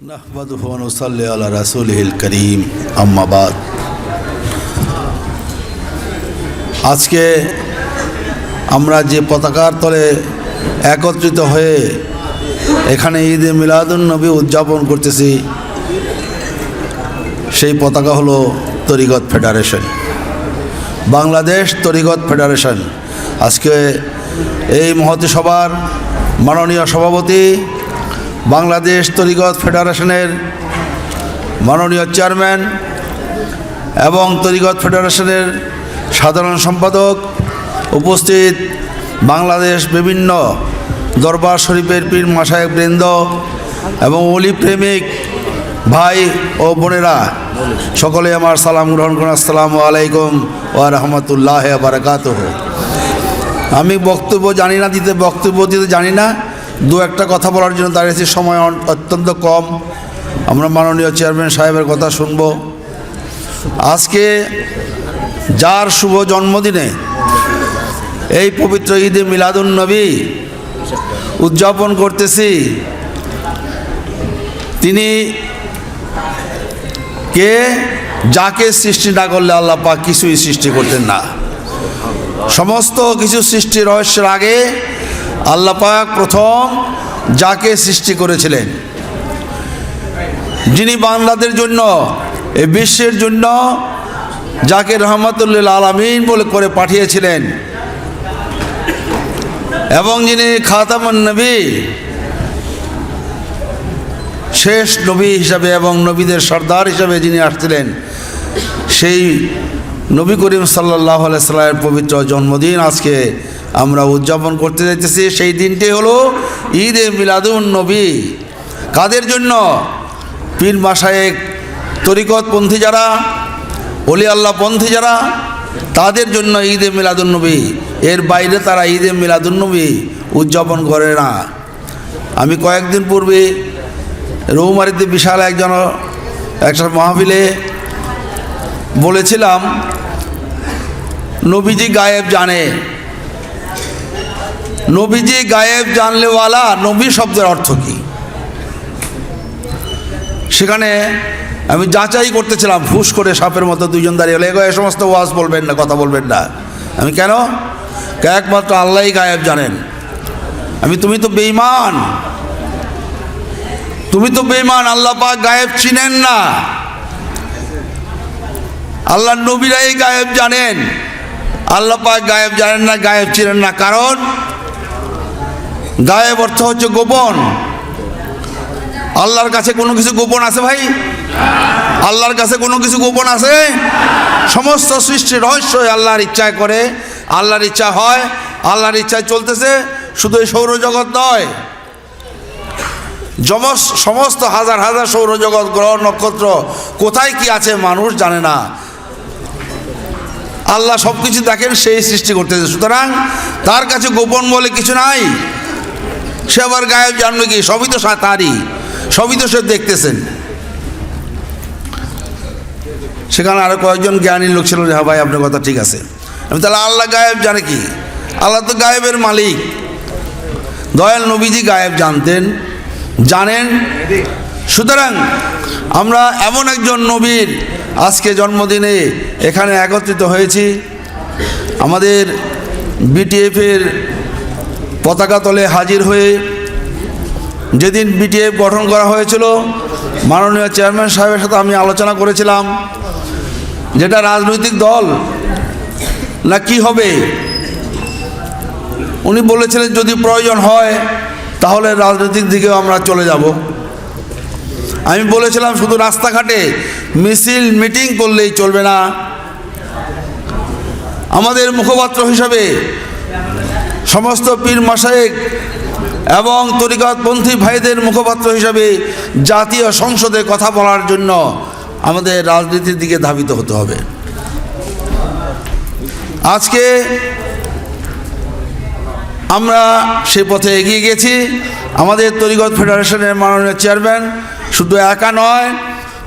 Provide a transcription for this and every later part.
নাহমাদুহু ওয়া নুসাল্লি আলা রাসূলিহিল কারীম আম্মা বাদ। আজকে আমরা যে পতাকার তলে একত্রিত হয়ে এখানে ঈদে মিলাদুন নবী উদযাপন করতেছি, সেই পতাকা হলো তরিকত ফেডারেশন, বাংলাদেশ তরিকত ফেডারেশন। আজকে এই মহতী সভার মাননীয় সভাপতি, বাংলাদেশ তরিকত ফেডারেশনের মাননীয় চেয়ারম্যান এবং তরিকত ফেডারেশনের সাধারণ সম্পাদক, উপস্থিত বাংলাদেশ বিভিন্ন দরবার শরীফের পীর মাশায়েখ বৃন্দ এবং ওলি প্রেমিক ভাই ও বোনেরা, সকলে আমার সালাম গ্রহণ করুন। আসসালামু আলাইকুম ওয়া রাহমাতুল্লাহি ওয়া বারাকাতুহু। আমি বক্তব্য দিতে জানি না, দু একটা কথা বলার জন্য দাঁড়িয়েছি, সময় অত্যন্ত কম। আমরা মাননীয় চেয়ারম্যান সাহেবের কথা শুনব। আজকে যার শুভ জন্মদিনে এই পবিত্র ঈদে মিলাদুন নবী উদযাপন করতেছি, তিনি কে? যাকে সৃষ্টি না করলে আল্লাহ পাক কিছুই সৃষ্টি করতেন না। সমস্ত কিছু সৃষ্টি রহস্যের আগে আল্লাহ পাক প্রথম যাকে সৃষ্টি করেছিলেন, যিনি বান্দাদের জন্য, এই বিশ্বের জন্য যাকে রহমাতুল লিল আলামিন বলে করে পাঠিয়েছিলেন, এবং যিনি খাতামুন নবী, শেষ নবী হিসাবে এবং নবীদের সর্দার হিসাবে যিনি আসছিলেন, সেই নবী করিম সাল্লাল্লাহু আলাইহি সাল্লামের পবিত্র জন্মদিন আজকে আমরা উদযাপন করতে যাইতেছি। সেই দিনটি হলো ঈদে মিলাদুন নবী। কাদের জন্য? পীর মাশায়েখ তরিকতপন্থী যারা, ওলি আল্লাহ পন্থী যারা, তাদের জন্য ঈদে মিলাদুন নবী। এর বাইরে তারা ঈদে মিলাদুন নবী উদযাপন করে না। আমি কয়েকদিন পূর্বে রৌমারিতে বিশাল একটা মাহফিলে বলেছিলাম, নবীজি গায়েব জানে। নবীজি গায়েব জানলেওয়ালা, নবী শব্দের অর্থ কি? সেখানে আমি যাচাই করতেছিলাম, ফুস করে সাপের মতো দুইজন দাঁড়িয়ে হলে, এ সমস্ত ওয়াজ বলবেন না, কথা বলবেন না। আমি কেন? একমাত্র আল্লাহই গায়েব জানেন। তুমি তো বেঈমান, আল্লাহ পাক গায়েব চিনেন না। আল্লাহর নবীরাই গায়েব জানেন, আল্লাহ পাক গায়েব জানেন না, গায়েব চিনেন না। কারণ গায়েব অর্থ হচ্ছে গোপন। আল্লাহর কাছে কোনো কিছু গোপন আছে ভাই? আল্লাহর কাছে কোনো কিছু গোপন আছে? সমস্ত সৃষ্টির রহস্যই আল্লাহর ইচ্ছায় করে, আল্লাহর ইচ্ছা হয়, আল্লাহর ইচ্ছায় চলতেছে। শুধু এই সৌরজগৎ নয়, সমস্ত হাজার হাজার সৌরজগৎ, গ্রহ নক্ষত্র, কোথায় কি আছে মানুষ জানে না। আল্লাহ সব কিছু দেখেন, সেই সৃষ্টি করতেছে। সুতরাং তার কাছে গোপন বলে কিছু নাই। সে আবার গায়েব জানবে কি? সবই তো তারই, সবই তো সে দেখতেছেন। সেখানে আরো কয়েকজন জ্ঞানী লোক ছিল, হ্যাঁ ভাই আপনার কথা ঠিক আছে। তাহলে আল্লাহ গায়েব জানে কি? আল্লাহ তো গায়েবের মালিক। দয়াল নবীজি গায়েব জানেন। সুতরাং আমরা এমন একজন নবীর আজকে জন্মদিনে এখানে একত্রিত হয়েছি। আমাদের বিটিএফের পতাকা তলে হাজির হয়ে, যেদিন বিটিএফ গঠন করা হয়েছিল, মাননীয় চেয়ারম্যান সাহেবের সাথে আমি আলোচনা করেছিলাম, যেটা রাজনৈতিক দল না কি হবে। উনি বলেছিলেন যদি প্রয়োজন হয় তাহলে রাজনৈতিক দিকেও আমরা চলে যাব। আমি বলেছিলাম শুধু রাস্তাঘাটে মিছিল মিটিং করলেই চলবে না। আমাদের মুখপাত্র হিসাবে সমস্ত পীর মাশায়েখ এবং তরিকতপন্থী ভাইদের মুখপাত্র হিসাবে জাতীয় সংসদে কথা বলার জন্য আমাদের রাজনীতির দিকে ধাবিত হতে হবে। আজকে আমরা সে পথে এগিয়ে গেছি। আমাদের তরিকত ফেডারেশনের মাননীয় চেয়ারম্যান শুধু একা নয়,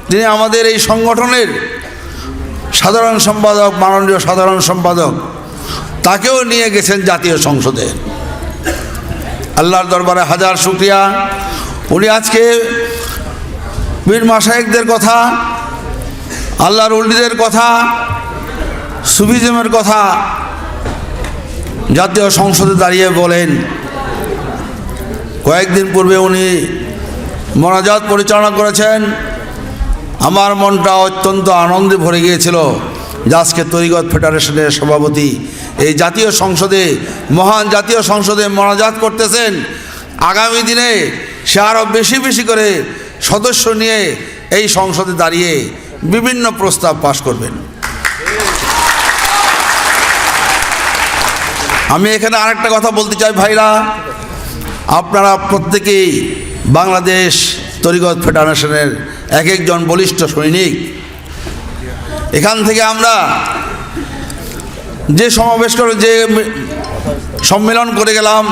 তিনি আমাদের এই সংগঠনের সাধারণ সম্পাদক, মাননীয় সাধারণ সম্পাদক, তাকেও নিয়ে গেছেন জাতীয় সংসদে। আল্লাহর দরবারে হাজার শুকরিয়া। উনি আজকে পীর মাশায়েখদের কথা, আল্লাহর ওলিদের কথা, সুফিজমের কথা জাতীয় সংসদে দাঁড়িয়ে বলেন। কয়েকদিন পূর্বে উনি মোনাজাত পরিচালনা করেছেন। আমার মনটা অত্যন্ত আনন্দে ভরে গিয়েছিল যে আজকে তরিকত ফেডারেশনের সভাপতি এই জাতীয় সংসদে, মহান জাতীয় সংসদে মোনাজাত করতেছেন। আগামী দিনে সে আরও বেশি বেশি করে সদস্য নিয়ে এই সংসদে দাঁড়িয়ে বিভিন্ন প্রস্তাব পাশ করবেন। আমি এখানে আরেকটা কথা বলতে চাই, ভাইরা, আপনারা প্রত্যেকেই বাংলাদেশ তরিকত ফেডারেশনের এক একজন বলিষ্ঠ সৈনিক। এখান থেকে আমরা যে সমাবেশ করে, যে সম্মেলন করে গেলাম,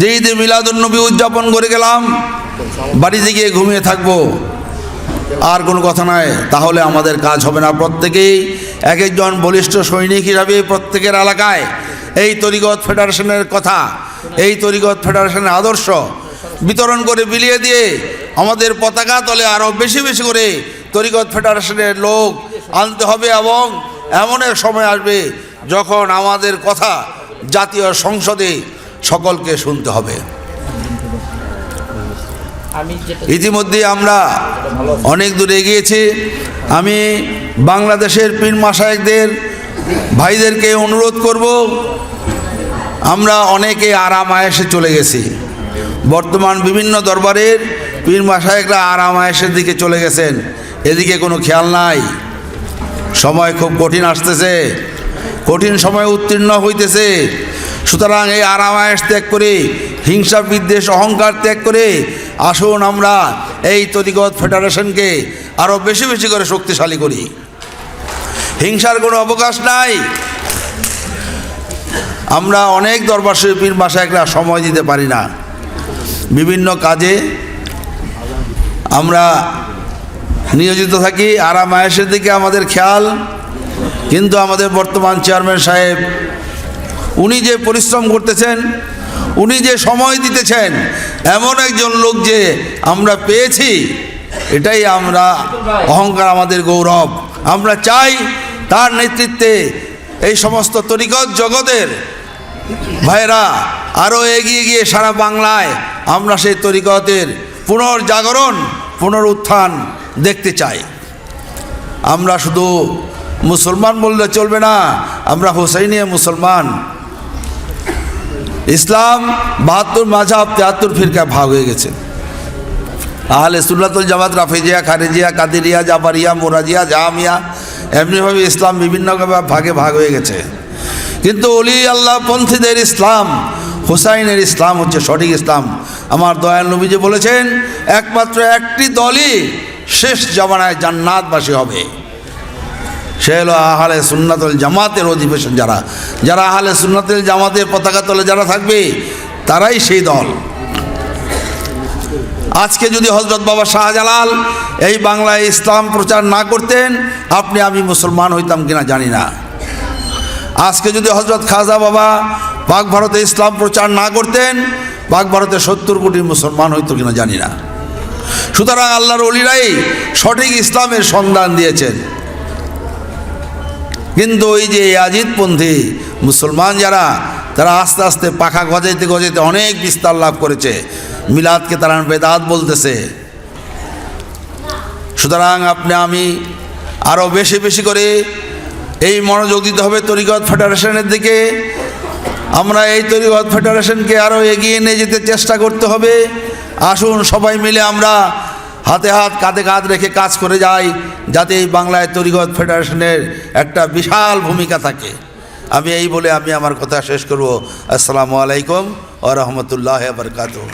যে ঈদে মিলাদুন্নবী উদযাপন করে গেলাম, বাড়িতে গিয়ে ঘুমিয়ে থাকবো আর কোনো কথা নয়, তাহলে আমাদের কাজ হবে না। প্রত্যেকেই এক একজন বলিষ্ঠ সৈনিক হিসাবে প্রত্যেকের এলাকায় এই তরিকত ফেডারেশনের কথা, এই তরিকত ফেডারেশনের আদর্শ বিতরণ করে বিলিয়ে দিয়ে আমাদের পতাকা তলে আরও বেশি বেশি করে তরিকত ফেডারেশনের লোক আনতে হবে। এবং এমন এক সময় আসবে যখন আমাদের কথা জাতীয় সংসদে সকলকে শুনতে হবে। ইতিমধ্যে আমরা অনেক দূর এগিয়েছি। আমি বাংলাদেশের পীর মাশায়েখদের ভাইদেরকে অনুরোধ করব, আমরা অনেকে আরাম আয়েশে চলে গেছি। বর্তমান বিভিন্ন দরবারের পীর মাশায়েখরা আরাম আয়েশের দিকে চলে গেছেন, এদিকে কোনো খেয়াল নাই। সময় খুব কঠিন আসতেছে, কঠিন সময় উত্তীর্ণ হইতেছে। সুতরাং এই আরাম আয়েশ ত্যাগ করে, হিংসা বিদ্বেষ অহংকার ত্যাগ করে আসুন আমরা এই তরিকত ফেডারেশনকে আরও বেশি বেশি করে শক্তিশালী করি। হিংসার কোনো অবকাশ নাই। আমরা অনেক দরবার শরীফ পীর মাশায়েখরা সময় দিতে পারি না, বিভিন্ন কাজে আমরা নিয়োজিত থাকি। আরাম আয়েশের দিকে আমাদের খেয়াল, কিন্তু আমাদের বর্তমান চেয়ারম্যান সাহেব উনি যে পরিশ্রম করতেছেন, উনি যে সময় দিতেছেন, এমন একজন লোক যে আমরা পেয়েছি, এটাই আমরা অহংকার, আমাদের গৌরব। আমরা চাই তার নেতৃত্বে এই সমস্ত তরিকত জগতের ভাইরা আরও এগিয়ে গিয়ে সারা বাংলায় আমরা সেই তরিকতের পুনর্জাগরণ, পুনরুত্থান দেখতে চাই। আমরা শুধু মুসলমান বললে চলবে না, আমরা হুসাইনিয়া মুসলমান। ইসলাম 72 মাযহাব 73 ফিরকা ভাগ হয়ে গেছে। আহলে সুন্নাতুল জামাত, রাফিজিয়া, খারিজিয়া, কাদিরিয়া, জাবারিয়া, মুরাজিয়া, জামিয়া, এমনিভাবে ইসলাম বিভিন্ন ভাগে ভাগ হয়ে গেছে। কিন্তু ওলি আল্লাহ পন্থীদের ইসলাম, হুসাইনের ইসলাম হচ্ছে সঠিক ইসলাম। আমার দয়াল নবীজি বলেছেন, একমাত্র একটি দলই শেষ জামানায় জান্নাতবাসী হবে, সে হলো আহলে সুন্নাতুল জামাতের অধিবেশন। যারা যারা আহলে সুন্নাতুল জামাতের পতাকা তলে যারা থাকবে, তারাই সেই দল। আজকে যদি হযরত বাবা শাহজালাল এই বাংলায় ইসলাম প্রচার না করতেন, আপনি আমি মুসলমান হইতাম কিনা জানি না। আজকে যদি হযরত খাজা বাবা পাক ভারতে ইসলাম প্রচার না করতেন, পাক ভারতে 70 কোটি মুসলমান হইতো কিনা জানি না। সুতরাং আল্লাহর ওলিরাই সঠিক ইসলামের সন্ধান দিয়েছেন। কিন্তু ওই যে আজিদপন্থী মুসলমান যারা, তারা আস্তে আস্তে পাখা গজাইতে গজাইতে অনেক বিস্তার লাভ করেছে। মিলাদকে তারা বেদাত বলতেছে। সুতরাং আপনি আমি আরও বেশি বেশি করে এই মনোযোগ দিতে হবে তরিকত ফেডারেশনের দিকে। আমরা এই তরিকত ফেডারেশনকে আরও এগিয়ে নিয়ে যেতে চেষ্টা করতে হবে। আসুন সবাই মিলে আমরা হাতে হাত কাঁধে কাঁধ রেখে কাজ করে যাই, যাতে এই বাংলায় তরিকত ফেডারেশনের একটা বিশাল ভূমিকা থাকে। আমি এই বলে আমি আমার কথা শেষ করব। আসসালামু আলাইকুম ওয়া রাহমাতুল্লাহি ওয়া বারাকাতুহু।